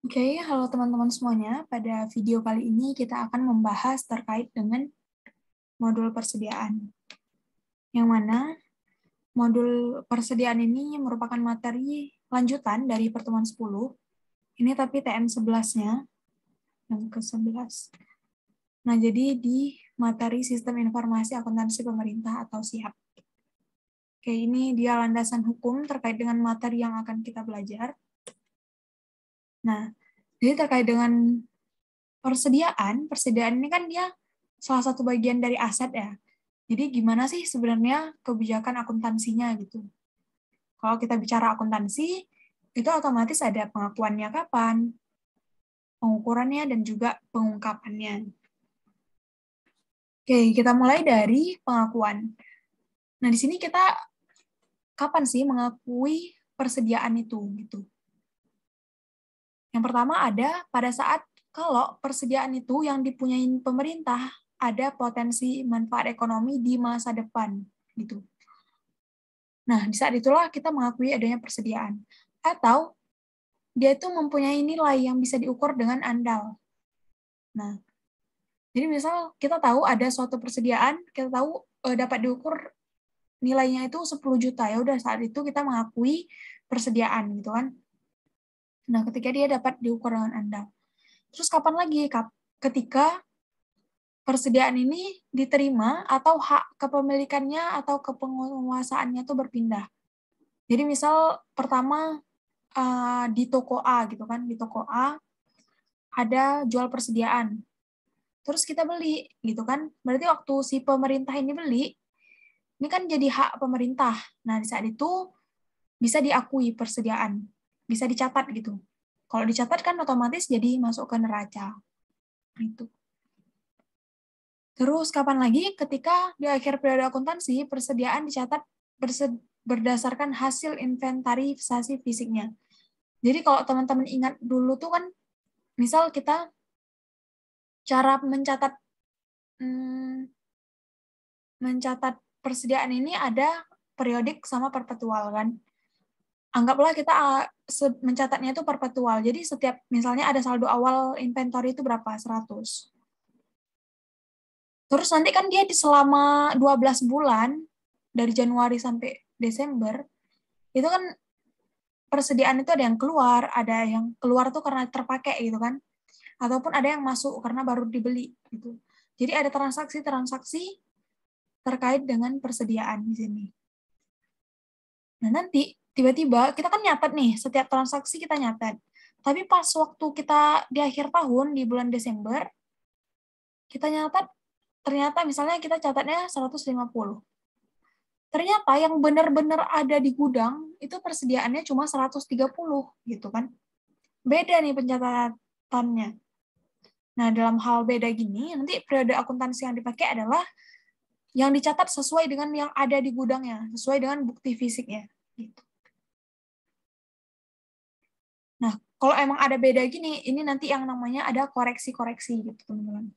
Oke, halo teman-teman semuanya. Pada video kali ini kita akan membahas terkait dengan modul persediaan. Yang mana modul persediaan ini merupakan materi lanjutan dari pertemuan 10. Ini tapi TM 11-nya, yang ke-11. Nah, jadi di materi Sistem Informasi Akuntansi Pemerintah atau SIAP. Oke, ini dia landasan hukum terkait dengan materi yang akan kita belajar. Nah, jadi terkait dengan persediaan ini kan dia salah satu bagian dari aset ya. Jadi gimana sih sebenarnya kebijakan akuntansinya gitu. Kalau kita bicara akuntansi, itu otomatis ada pengakuannya kapan, pengukurannya, dan juga pengungkapannya. Oke, kita mulai dari pengakuan. Nah, di sini kita kapan sih mengakui persediaan itu gitu. Yang pertama ada pada saat kalau persediaan itu yang dipunyai pemerintah ada potensi manfaat ekonomi di masa depan gitu. Nah, di saat itulah kita mengakui adanya persediaan. Atau dia itu mempunyai nilai yang bisa diukur dengan andal. Nah, jadi misal kita tahu ada suatu persediaan, kita tahu dapat diukur nilainya itu 10 juta. Ya udah saat itu kita mengakui persediaan gitu kan. Nah, ketika dia dapat diukur dengan andal. Terus kapan lagi? Ketika persediaan ini diterima atau hak kepemilikannya atau kepenguasaannya itu berpindah. Jadi misal pertama di toko A gitu kan, di toko A ada jual persediaan. Terus kita beli gitu kan. Berarti waktu si pemerintah ini beli, ini kan jadi hak pemerintah. Nah, di saat itu bisa diakui persediaan, bisa dicatat gitu. Kalau dicatat kan otomatis jadi masuk ke neraca. Itu. Terus kapan lagi? Ketika di akhir periode akuntansi, persediaan dicatat berdasarkan hasil inventarisasi fisiknya. Jadi kalau teman-teman ingat dulu tuh kan, misal kita cara mencatat persediaan ini ada periodik sama perpetual kan. Anggaplah kita mencatatnya itu perpetual. Jadi setiap misalnya ada saldo awal inventory itu berapa? 100. Terus nanti kan dia di selama 12 bulan dari Januari sampai Desember itu kan persediaan itu ada yang keluar tuh karena terpakai gitu kan. Ataupun ada yang masuk karena baru dibeli gitu. Jadi ada transaksi-transaksi terkait dengan persediaan di sini. Nah, nanti tiba-tiba kita kan nyatet nih, setiap transaksi kita nyatet. Tapi pas waktu kita di akhir tahun, di bulan Desember, kita nyatet, ternyata misalnya kita catatnya 150. Ternyata yang benar-benar ada di gudang, itu persediaannya cuma 130, gitu kan. Beda nih pencatatannya. Nah, dalam hal beda gini, nanti periode akuntansi yang dipakai adalah yang dicatat sesuai dengan yang ada di gudangnya, sesuai dengan bukti fisiknya. Gitu. Nah, kalau emang ada beda gini, ini nanti yang namanya ada koreksi-koreksi gitu, teman-teman.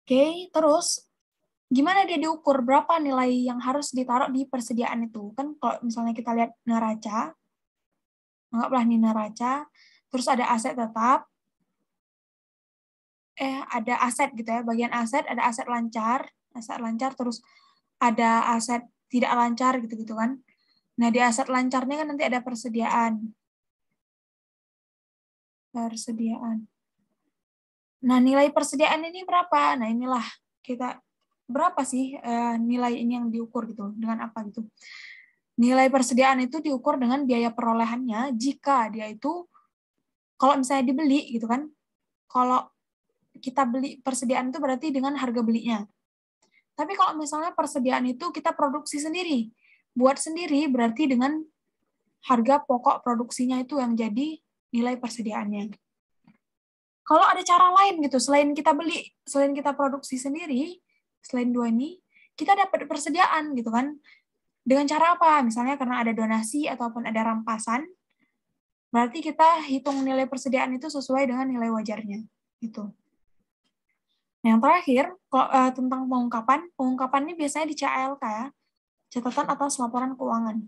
Oke, terus gimana dia diukur? Berapa nilai yang harus ditaruh di persediaan itu? Kan kalau misalnya kita lihat neraca, anggaplah nih neraca, terus ada aset tetap, ada aset gitu ya, bagian aset, ada aset lancar, terus ada aset tidak lancar gitu-gitu kan. Nah, di aset lancarnya kan nanti ada persediaan. Nah, nilai persediaan ini berapa? Nah, inilah kita berapa sih nilai ini yang diukur gitu, dengan apa gitu. Nilai persediaan itu diukur dengan biaya perolehannya jika dia itu, kalau misalnya dibeli gitu kan, kalau kita beli persediaan itu berarti dengan harga belinya. Tapi kalau misalnya persediaan itu kita produksi sendiri, buat sendiri berarti dengan harga pokok produksinya itu yang jadi nilai persediaannya. Kalau ada cara lain gitu, selain kita beli, selain kita produksi sendiri, selain dua ini, kita dapat persediaan gitu kan. Dengan cara apa? Misalnya karena ada donasi ataupun ada rampasan, berarti kita hitung nilai persediaan itu sesuai dengan nilai wajarnya. Gitu. Yang terakhir, tentang pengungkapan ini biasanya di CALK ya, catatan atas laporan keuangan.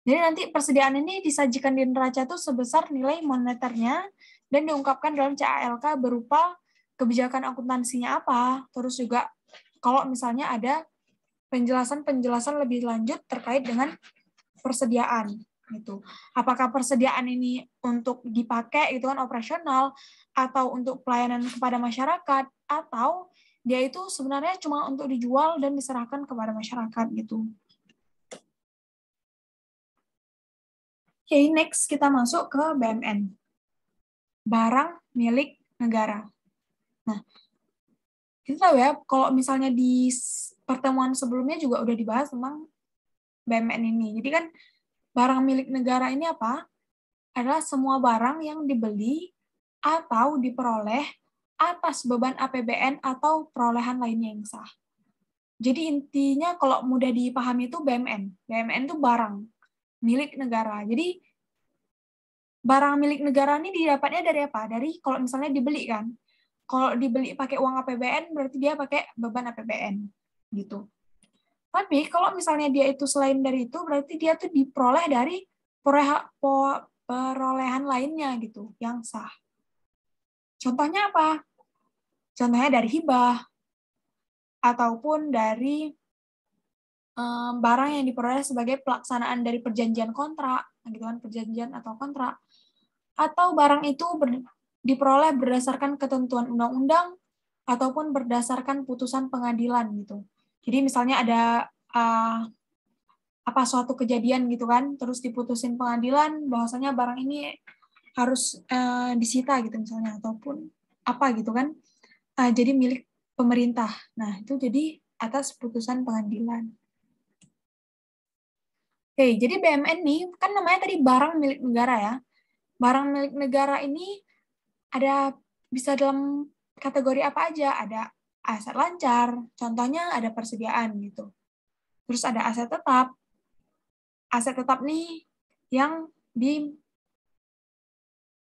Jadi nanti persediaan ini disajikan di neraca itu sebesar nilai moneternya dan diungkapkan dalam CALK berupa kebijakan akuntansinya apa. Terus juga kalau misalnya ada penjelasan-penjelasan lebih lanjut terkait dengan persediaan gitu. Apakah persediaan ini untuk dipakai itu kan operasional atau untuk pelayanan kepada masyarakat atau dia itu sebenarnya cuma untuk dijual dan diserahkan kepada masyarakat gitu. Oke, next kita masuk ke BMN. Barang milik negara. Nah, kita tahu ya, kalau misalnya di pertemuan sebelumnya juga udah dibahas tentang BMN ini. Jadi kan barang milik negara ini apa? Adalah semua barang yang dibeli atau diperoleh atas beban APBN atau perolehan lainnya yang sah. Jadi intinya kalau mudah dipahami itu BMN. BMN itu barang milik negara. Jadi barang milik negara ini didapatnya dari apa? Dari kalau misalnya dibeli kan. Kalau dibeli pakai uang APBN berarti dia pakai beban APBN gitu. Tapi kalau misalnya dia itu selain dari itu berarti dia tuh diperoleh dari perolehan lainnya gitu yang sah. Contohnya apa? Contohnya dari hibah ataupun dari barang yang diperoleh sebagai pelaksanaan dari perjanjian kontrak, gitu kan, perjanjian atau kontrak. Atau barang itu diperoleh berdasarkan ketentuan undang-undang ataupun berdasarkan putusan pengadilan gitu. Jadi misalnya ada apa suatu kejadian gitu kan, terus diputusin pengadilan bahwasanya barang ini harus disita gitu misalnya ataupun apa gitu kan, jadi milik pemerintah. Nah itu jadi atas putusan pengadilan. Oke, jadi BMN nih kan namanya tadi barang milik negara ya. Barang milik negara ini ada bisa dalam kategori apa aja? Ada aset lancar, contohnya ada persediaan gitu. Terus ada aset tetap. Aset tetap nih yang di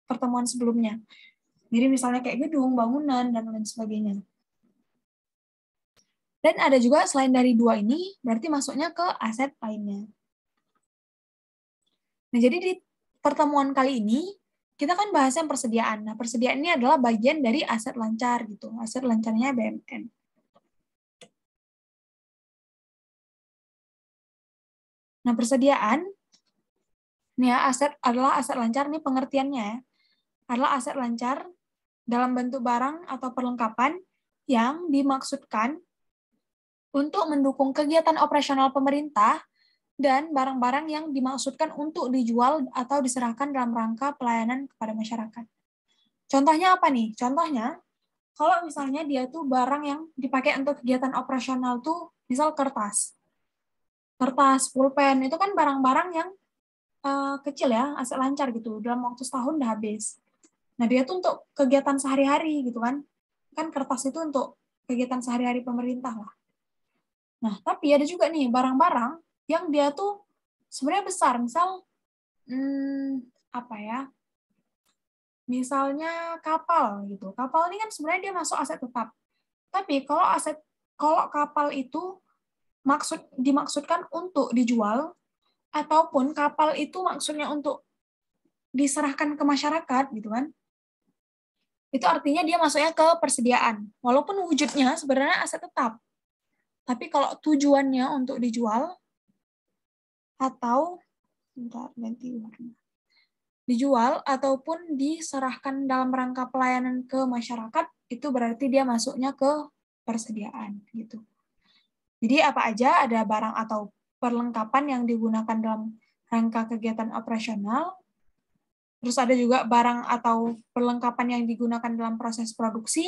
pertemuan sebelumnya. Jadi misalnya kayak gedung, bangunan, dan lain sebagainya. Dan ada juga selain dari dua ini, berarti masuknya ke aset lainnya. Nah, jadi di pertemuan kali ini, kita kan bahas yang persediaan. Nah, persediaan ini adalah bagian dari aset lancar gitu. Aset lancarnya BMN. Nah, persediaan, ini ya, aset adalah aset lancar, ini pengertiannya ya, adalah aset lancar dalam bentuk barang atau perlengkapan yang dimaksudkan untuk mendukung kegiatan operasional pemerintah dan barang-barang yang dimaksudkan untuk dijual atau diserahkan dalam rangka pelayanan kepada masyarakat. Contohnya apa nih? Contohnya, kalau misalnya dia tuh barang yang dipakai untuk kegiatan operasional tuh, misal kertas. Kertas, pulpen, itu kan barang-barang yang kecil ya, aset lancar gitu. Dalam waktu setahun udah habis. Nah, dia tuh untuk kegiatan sehari-hari gitu kan. Kan kertas itu untuk kegiatan sehari-hari pemerintah lah. Nah, tapi ada juga nih barang-barang yang dia tuh sebenarnya besar. Misal, apa ya, misalnya kapal gitu. Kapal ini kan sebenarnya dia masuk aset tetap. Tapi kalau kapal itu dimaksudkan untuk dijual ataupun kapal itu maksudnya untuk diserahkan ke masyarakat gitu kan. Itu artinya dia masuknya ke persediaan. Walaupun wujudnya sebenarnya aset tetap. Tapi kalau tujuannya untuk dijual atau ganti warna. Dijual ataupun diserahkan dalam rangka pelayanan ke masyarakat, itu berarti dia masuknya ke persediaan gitu. Jadi apa aja ada barang atau perlengkapan yang digunakan dalam rangka kegiatan operasional. Terus ada juga barang atau perlengkapan yang digunakan dalam proses produksi.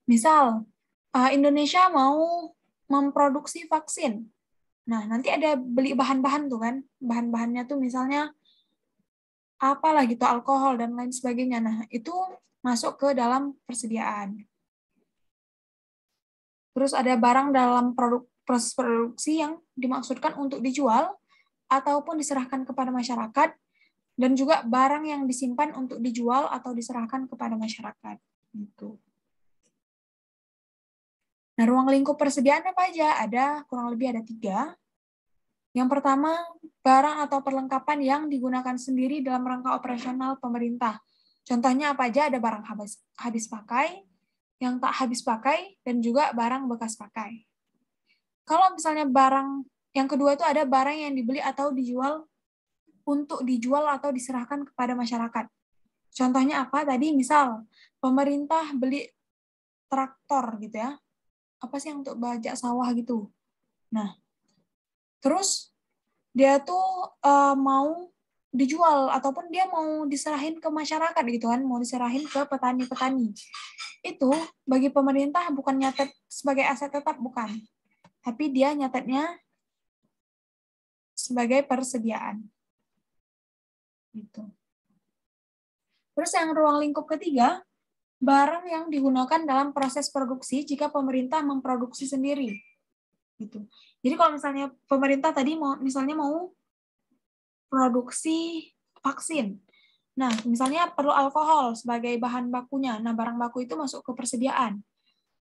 Misal Indonesia mau memproduksi vaksin. Nah, nanti ada beli bahan-bahan tuh kan. Bahan-bahannya tuh misalnya apalah gitu, alkohol dan lain sebagainya. Nah, itu masuk ke dalam persediaan. Terus ada barang dalam proses produksi yang dimaksudkan untuk dijual ataupun diserahkan kepada masyarakat, dan juga barang yang disimpan untuk dijual atau diserahkan kepada masyarakat. Gitu. Nah, ruang lingkup persediaan apa aja? Ada kurang lebih ada 3. Yang pertama, barang atau perlengkapan yang digunakan sendiri dalam rangka operasional pemerintah. Contohnya apa aja? Ada barang habis pakai, yang tak habis pakai, dan juga barang bekas pakai. Kalau misalnya barang yang kedua itu ada barang yang dibeli atau dijual untuk dijual atau diserahkan kepada masyarakat. Contohnya apa? Tadi misal pemerintah beli traktor gitu ya. Apa sih yang untuk bajak sawah gitu. Nah, terus dia tuh mau dijual ataupun dia mau diserahin ke masyarakat gitu kan, mau diserahin ke petani-petani. Itu bagi pemerintah bukan nyatet sebagai aset tetap, bukan. Tapi dia nyatetnya sebagai persediaan. Gitu. Terus yang ruang lingkup ketiga, barang yang digunakan dalam proses produksi jika pemerintah memproduksi sendiri. Gitu. Jadi kalau misalnya pemerintah tadi misalnya mau produksi vaksin. Nah, misalnya perlu alkohol sebagai bahan bakunya. Nah, barang baku itu masuk ke persediaan.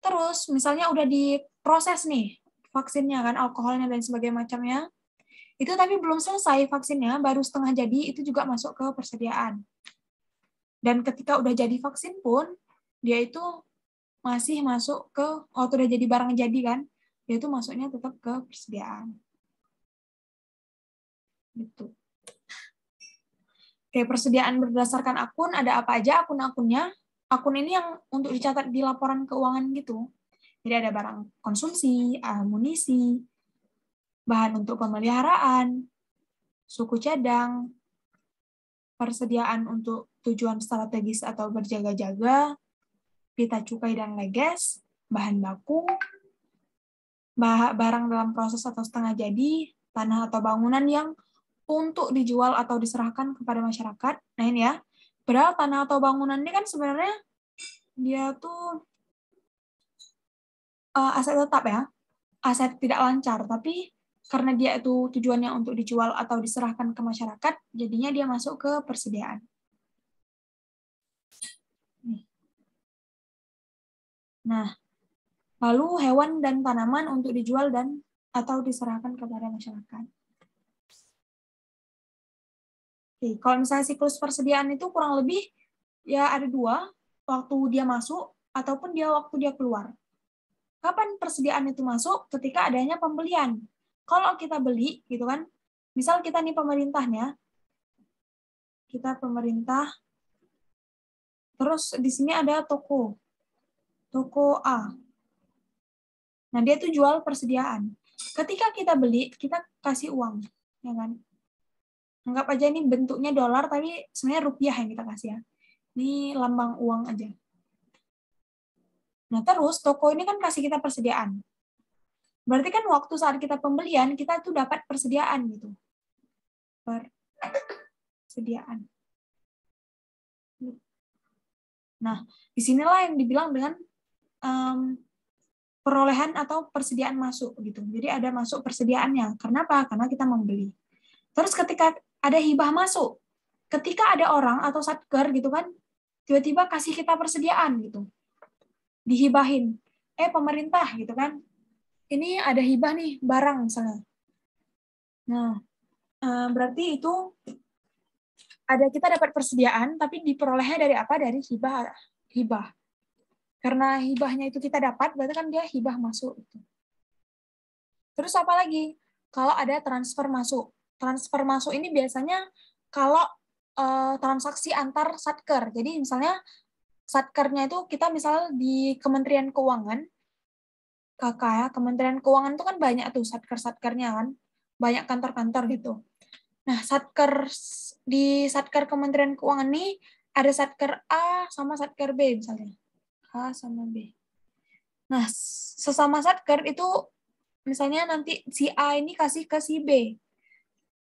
Terus, misalnya udah diproses nih vaksinnya kan, alkoholnya dan sebagainya macamnya. Itu tapi belum selesai vaksinnya, baru setengah jadi, itu juga masuk ke persediaan. Dan ketika udah jadi vaksin pun, dia itu masih masuk ke, waktu udah jadi barang jadi kan, dia itu masuknya tetap ke persediaan. Gitu. Oke, persediaan berdasarkan akun, ada apa aja akun-akunnya. Akun ini yang untuk dicatat di laporan keuangan gitu. Jadi ada barang konsumsi, amunisi, bahan untuk pemeliharaan, suku cadang, persediaan untuk tujuan strategis atau berjaga-jaga, pita cukai dan leges, bahan baku, barang dalam proses atau setengah jadi, tanah atau bangunan yang untuk dijual atau diserahkan kepada masyarakat. Nah ini ya, padahal tanah atau bangunan ini kan sebenarnya dia tuh aset tetap ya, aset tidak lancar, tapi karena dia itu tujuannya untuk dijual atau diserahkan ke masyarakat, jadinya dia masuk ke persediaan. Nah, lalu hewan dan tanaman untuk dijual dan atau diserahkan kepada masyarakat. Oke, kalau misalnya siklus persediaan itu kurang lebih ya ada dua, waktu dia masuk ataupun waktu dia keluar. Kapan persediaan itu masuk? Ketika adanya pembelian. Kalau kita beli, gitu kan, misal kita nih pemerintahnya, kita pemerintah, terus di sini ada toko A. Nah, dia tuh jual persediaan. Ketika kita beli, kita kasih uang, ya kan? Anggap aja ini bentuknya dolar, tapi sebenarnya rupiah yang kita kasih ya. Ini lambang uang aja. Nah, terus toko ini kan kasih kita persediaan. Berarti kan waktu saat kita pembelian, kita tuh dapat persediaan gitu. Persediaan. Nah, disinilah yang dibilang dengan perolehan atau persediaan masuk gitu. Jadi ada masuk persediaannya. Kenapa? Karena kita membeli. Terus ketika ada hibah masuk, ketika ada orang atau satker gitu kan, tiba-tiba kasih kita persediaan gitu, dihibahin. Pemerintah gitu kan, ini ada hibah nih barang misalnya. Nah, berarti itu ada kita dapat persediaan, tapi diperolehnya dari apa? Dari hibah. Karena hibahnya itu kita dapat, berarti kan dia hibah masuk. Terus apa lagi? Kalau ada transfer masuk. Transfer masuk ini biasanya kalau transaksi antar satker. Jadi misalnya satkernya itu kita misal di Kementerian Keuangan, KK ya, Kementerian Keuangan itu kan banyak tuh satker-satkernya kan. Banyak kantor-kantor gitu. Nah, di satker Kementerian Keuangan nih ada satker A sama satker B misalnya. A sama B. Nah, sesama satker itu misalnya nanti si A ini kasih ke si B.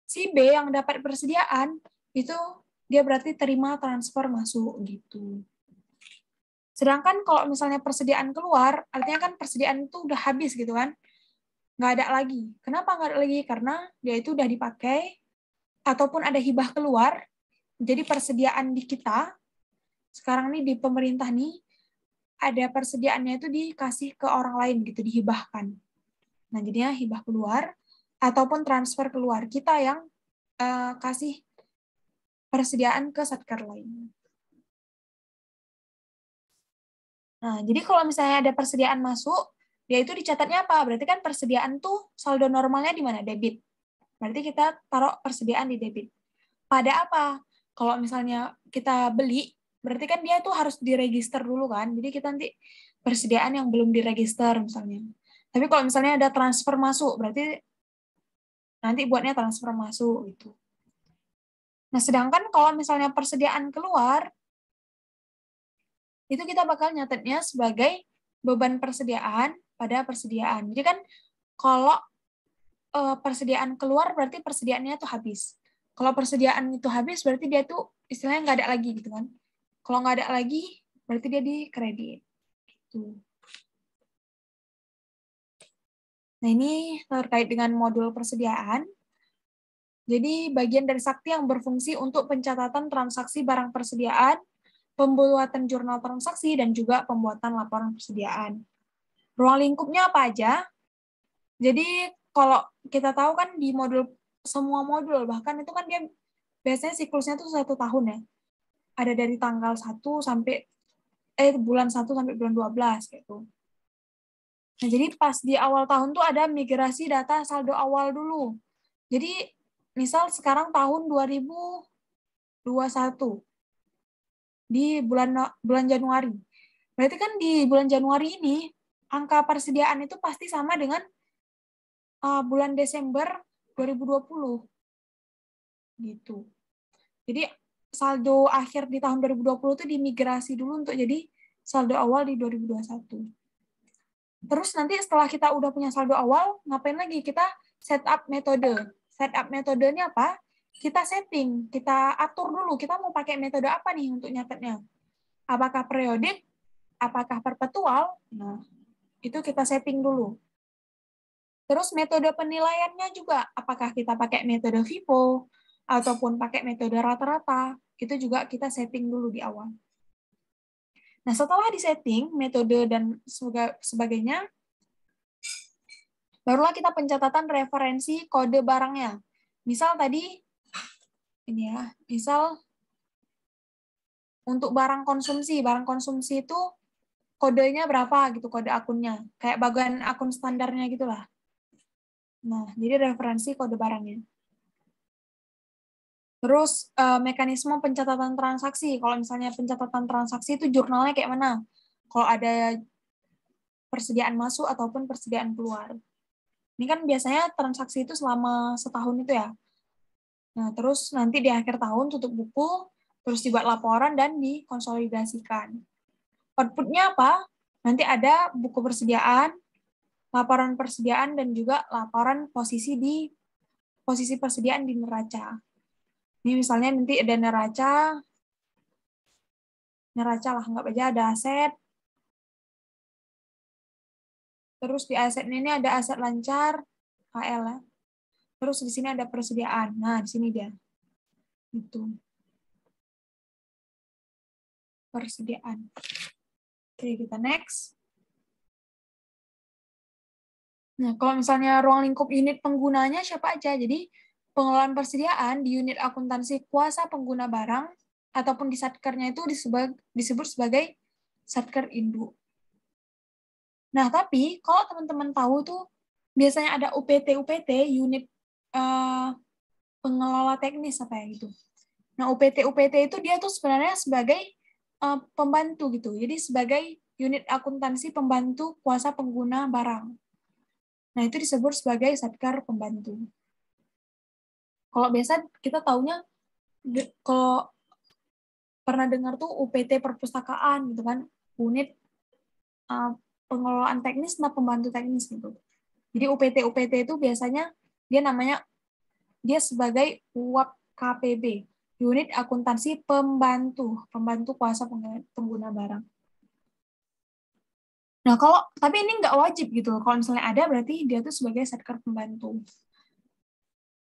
Si B yang dapat persediaan itu dia berarti terima transfer masuk gitu. Sedangkan kalau misalnya persediaan keluar, artinya kan persediaan itu udah habis gitu kan. Nggak ada lagi. Kenapa nggak ada lagi? Karena dia itu udah dipakai, ataupun ada hibah keluar, jadi persediaan di kita, sekarang nih di pemerintah nih, ada persediaannya itu dikasih ke orang lain gitu, dihibahkan. Nah, jadinya hibah keluar, ataupun transfer keluar. Kita yang kasih persediaan ke satker lain. Nah, jadi kalau misalnya ada persediaan masuk, ya itu dicatatnya apa? Berarti kan persediaan tuh saldo normalnya di mana? Debit. Berarti kita taruh persediaan di debit. Pada apa? Kalau misalnya kita beli, berarti kan dia tuh harus diregister dulu kan. Jadi kita nanti persediaan yang belum diregister misalnya. Tapi kalau misalnya ada transfer masuk, berarti nanti buatnya transfer masuk gitu. Nah, sedangkan kalau misalnya persediaan keluar, itu kita bakal nyatetnya sebagai beban persediaan pada persediaan. Jadi kan kalau persediaan keluar berarti persediaannya tuh habis. Kalau persediaan itu habis berarti dia tuh istilahnya nggak ada lagi gitu kan. Kalau nggak ada lagi berarti dia di kredit. Gitu. Nah ini terkait dengan modul persediaan. Jadi bagian dari sakti yang berfungsi untuk pencatatan transaksi barang persediaan, pembuatan jurnal transaksi, dan juga pembuatan laporan persediaan. Ruang lingkupnya apa aja? Jadi kalau kita tahu kan di semua modul, bahkan itu kan dia biasanya siklusnya tuh 1 tahun ya. Ada dari tanggal 1 sampai bulan 1 sampai bulan 12 gitu. Nah, jadi pas di awal tahun tuh ada migrasi data saldo awal dulu. Jadi misal sekarang tahun 2021 di bulan Januari. Berarti kan di bulan Januari ini angka persediaan itu pasti sama dengan bulan Desember 2020. Gitu. Jadi saldo akhir di tahun 2020 itu dimigrasi dulu untuk jadi saldo awal di 2021. Terus nanti setelah kita udah punya saldo awal, ngapain lagi? Kita setup metode. Setup metodenya apa? Kita setting, kita atur dulu. Kita mau pakai metode apa nih untuk nyatetnya? Apakah periodik? Apakah perpetual? Nah, itu kita setting dulu. Terus metode penilaiannya juga, apakah kita pakai metode FIFO ataupun pakai metode rata-rata, itu juga kita setting dulu di awal. Nah, setelah disetting metode dan sebagainya, barulah kita pencatatan referensi kode barangnya. Misal tadi, ini ya, misal untuk barang konsumsi itu kodenya berapa gitu, kode akunnya. Kayak bagian akun standarnya gitulah. Nah, jadi referensi kode barangnya. Terus mekanisme pencatatan transaksi. Kalau misalnya pencatatan transaksi itu jurnalnya kayak mana? Kalau ada persediaan masuk ataupun persediaan keluar. Ini kan biasanya transaksi itu selama setahun itu ya. Nah, terus nanti di akhir tahun tutup buku, terus dibuat laporan dan dikonsolidasikan. Outputnya apa? Nanti ada buku persediaan, laporan persediaan, dan juga laporan posisi persediaan di neraca. Ini misalnya nanti ada neraca lah, nggak aja ada aset. Terus di aset ini ada aset lancar, KL ya. Terus di sini ada persediaan. Nah, di sini dia. Itu. Persediaan. Oke, kita next. Nah, kalau misalnya ruang lingkup unit penggunanya siapa aja? Jadi, pengelolaan persediaan di unit akuntansi kuasa pengguna barang ataupun di satkernya itu disebut sebagai satker induk. Nah, tapi kalau teman-teman tahu tuh biasanya ada UPT unit pengelola teknis apa ya gitu. Nah, UPT itu dia tuh sebenarnya sebagai pembantu gitu. Jadi sebagai unit akuntansi pembantu kuasa pengguna barang. Nah, itu disebut sebagai satker pembantu. Kalau biasa kita taunya, kalau pernah dengar tuh UPT perpustakaan gitu kan, unit pengelolaan teknis nah pembantu teknis gitu. Jadi UPT itu biasanya dia sebagai UAP KPB, unit akuntansi pembantu kuasa pengguna barang. Nah, tapi ini nggak wajib gitu. Kalau misalnya ada, berarti dia tuh sebagai satker pembantu.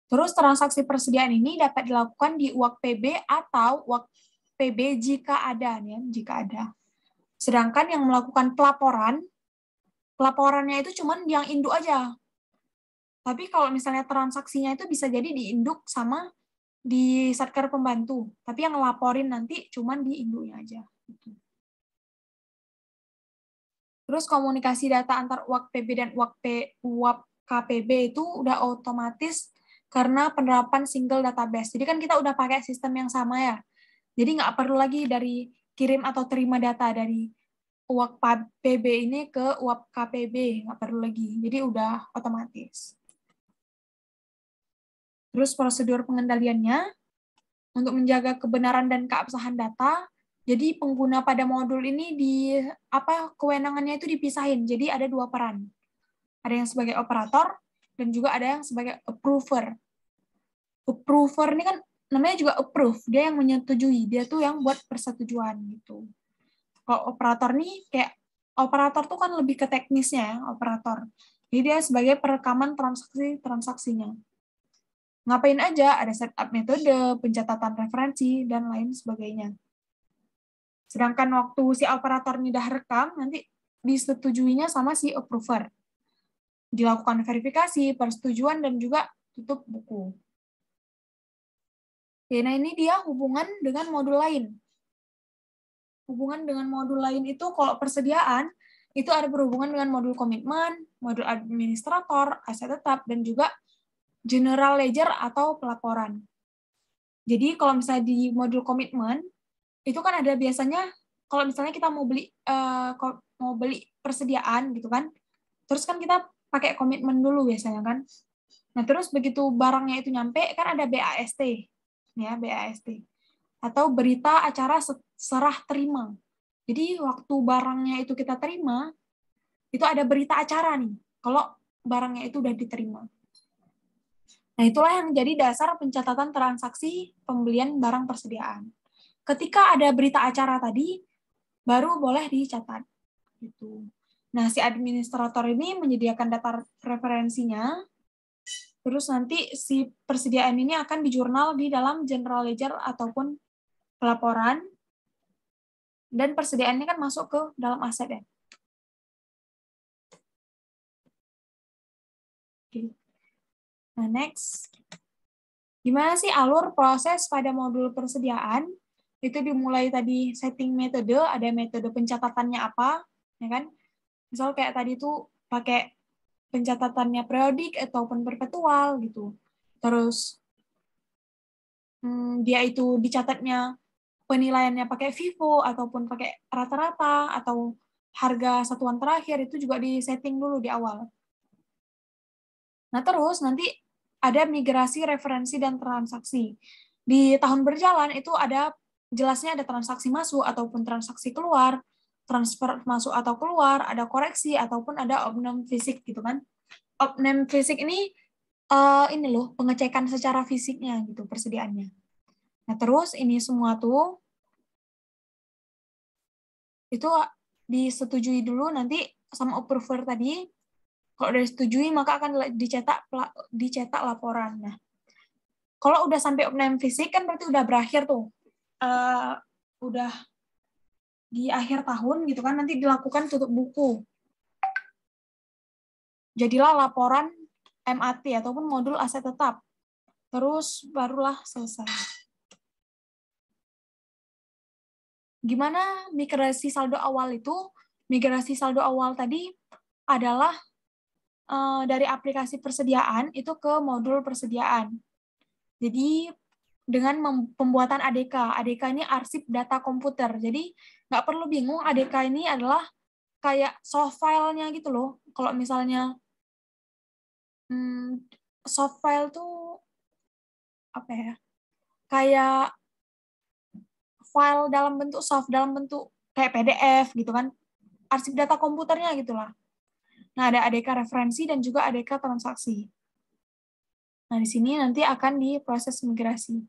Terus transaksi persediaan ini dapat dilakukan di UAK PB atau UAK PB jika ada, ya, jika ada. Sedangkan yang melakukan pelaporannya itu cuma yang induk aja. Tapi kalau misalnya transaksinya itu bisa jadi diinduk sama di satker pembantu. Tapi yang ngelaporin nanti cuman di induknya aja. Terus komunikasi data antar UAK PB dan UAK KPB itu udah otomatis karena penerapan single database. Jadi kan kita udah pakai sistem yang sama ya. Jadi nggak perlu lagi dari kirim atau terima data dari UAK PB ini ke UAK KPB, nggak perlu lagi. Jadi udah otomatis. Terus prosedur pengendaliannya, untuk menjaga kebenaran dan keabsahan data, jadi pengguna pada modul ini kewenangannya itu dipisahin. Jadi ada 2 peran. Ada yang sebagai operator dan juga ada yang sebagai approver. Approver ini kan namanya juga approve, dia yang menyetujui, dia tuh yang buat persetujuan gitu. Kalau operator nih kayak operator tuh kan lebih ke teknisnya ya, operator. Jadi dia sebagai perekaman transaksinya. Ngapain aja, ada setup metode, pencatatan referensi, dan lain sebagainya. Sedangkan waktu si operator ini udah rekam, nanti disetujuinya sama si approver. Dilakukan verifikasi, persetujuan, dan juga tutup buku. Oke, nah ini dia hubungan dengan modul lain. Hubungan dengan modul lain itu kalau persediaan, itu ada berhubungan dengan modul komitmen, modul administrator, aset tetap, dan juga general ledger atau pelaporan. Jadi kalau misalnya di modul komitmen, itu kan ada biasanya kalau misalnya kita mau beli persediaan gitu kan, terus kan kita pakai komitmen dulu biasanya kan. Nah terus begitu barangnya itu nyampe kan ada BAST, ya BAST atau berita acara serah terima. Jadi waktu barangnya itu kita terima, itu ada berita acara nih kalau barangnya itu udah diterima. Nah itulah yang jadi dasar pencatatan transaksi pembelian barang persediaan. Ketika ada berita acara tadi, baru boleh dicatat. Gitu. Nah, si administrator ini menyediakan data referensinya, terus nanti si persediaan ini akan dijurnal di dalam general ledger ataupun pelaporan, dan persediaannya kan masuk ke dalam aset ya. Oke. Nah, next. Gimana sih alur proses pada modul persediaan? Itu dimulai tadi setting metode, ada metode pencatatannya apa, ya kan? Misal kayak tadi tuh pakai pencatatannya periodik ataupun perpetual gitu. Terus dia itu dicatatnya penilaiannya pakai FIFO ataupun pakai rata-rata atau harga satuan terakhir, itu juga di setting dulu di awal. Nah, terus nanti ada migrasi referensi dan transaksi. Di tahun berjalan itu ada jelasnya ada transaksi masuk ataupun transaksi keluar, transfer masuk atau keluar, ada koreksi ataupun ada opname fisik gitu kan. Opname fisik ini loh pengecekan secara fisiknya gitu persediaannya. Nah, terus ini semua tuh itu disetujui dulu nanti sama approver tadi. Kalau udah disetujui maka akan dicetak laporan. Nah, kalau udah sampai opname fisik kan berarti udah berakhir tuh. Udah di akhir tahun gitu kan, nanti dilakukan tutup buku. Jadilah laporan MAT ataupun modul aset tetap. Terus barulah selesai. Gimana migrasi saldo awal itu? Migrasi saldo awal tadi adalah dari aplikasi persediaan itu ke modul persediaan. Jadi dengan pembuatan ADK. ADK ini arsip data komputer. Jadi nggak perlu bingung, ADK ini adalah kayak soft file-nya gitu loh. Kalau misalnya soft file tuh apa ya? Kayak file dalam bentuk soft, dalam bentuk kayak PDF gitu kan. Arsip data komputernya gitulah. Nah, ada ADK referensi dan juga ADK transaksi. Nah, di sini nanti akan diproses migrasi.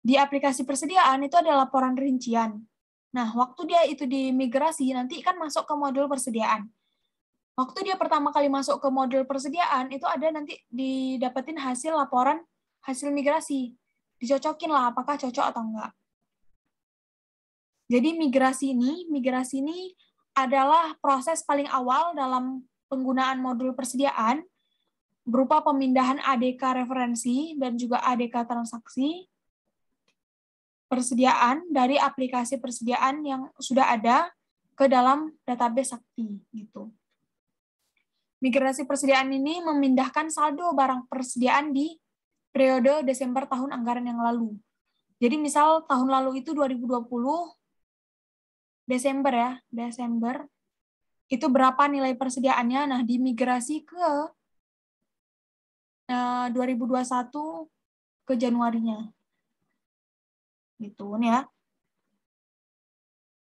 Di aplikasi persediaan itu ada laporan rincian. Nah, waktu dia itu dimigrasi, nanti kan masuk ke modul persediaan. Waktu dia pertama kali masuk ke modul persediaan, itu ada nanti didapetin hasil laporan, hasil migrasi. Dicocokin lah apakah cocok atau enggak. Jadi migrasi ini adalah proses paling awal dalam penggunaan modul persediaan, berupa pemindahan ADK referensi dan juga ADK transaksi, persediaan dari aplikasi persediaan yang sudah ada ke dalam database Sakti gitu. Migrasi persediaan ini memindahkan saldo barang persediaan di periode Desember tahun anggaran yang lalu. Jadi misal tahun lalu itu 2020 Desember ya, Desember itu berapa nilai persediaannya, nah dimigrasi ke 2021 ke Januarinya. Gitu nih ya.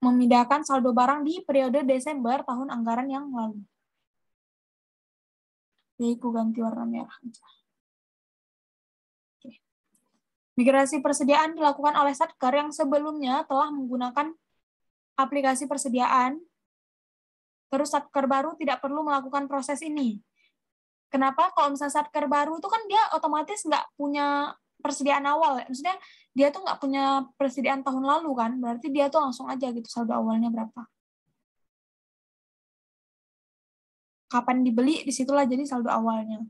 Memindahkan saldo barang di periode Desember tahun anggaran yang lalu. Jadi aku ganti warna merah aja. Oke. Migrasi persediaan dilakukan oleh Satker yang sebelumnya telah menggunakan aplikasi persediaan, terus Satker baru tidak perlu melakukan proses ini. Kenapa? Kalau misalnya Satker baru itu kan dia otomatis nggak punya persediaan awal. Maksudnya dia tuh nggak punya persediaan tahun lalu kan, berarti dia tuh langsung aja gitu saldo awalnya berapa. Kapan dibeli, disitulah jadi saldo awalnya.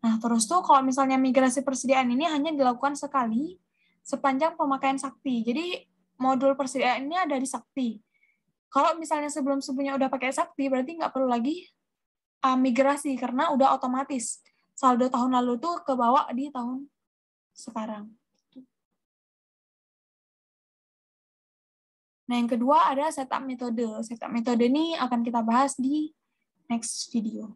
Nah, terus tuh kalau misalnya migrasi persediaan ini hanya dilakukan sekali sepanjang pemakaian Sakti. Jadi modul persediaan ini ada di Sakti. Kalau misalnya sebelum-sebelumnya udah pakai Sakti, berarti nggak perlu lagi migrasi karena udah otomatis. Saldo tahun lalu tuh kebawa di tahun sekarang. Nah, yang kedua ada setup metode. Setup metode ini akan kita bahas di next video.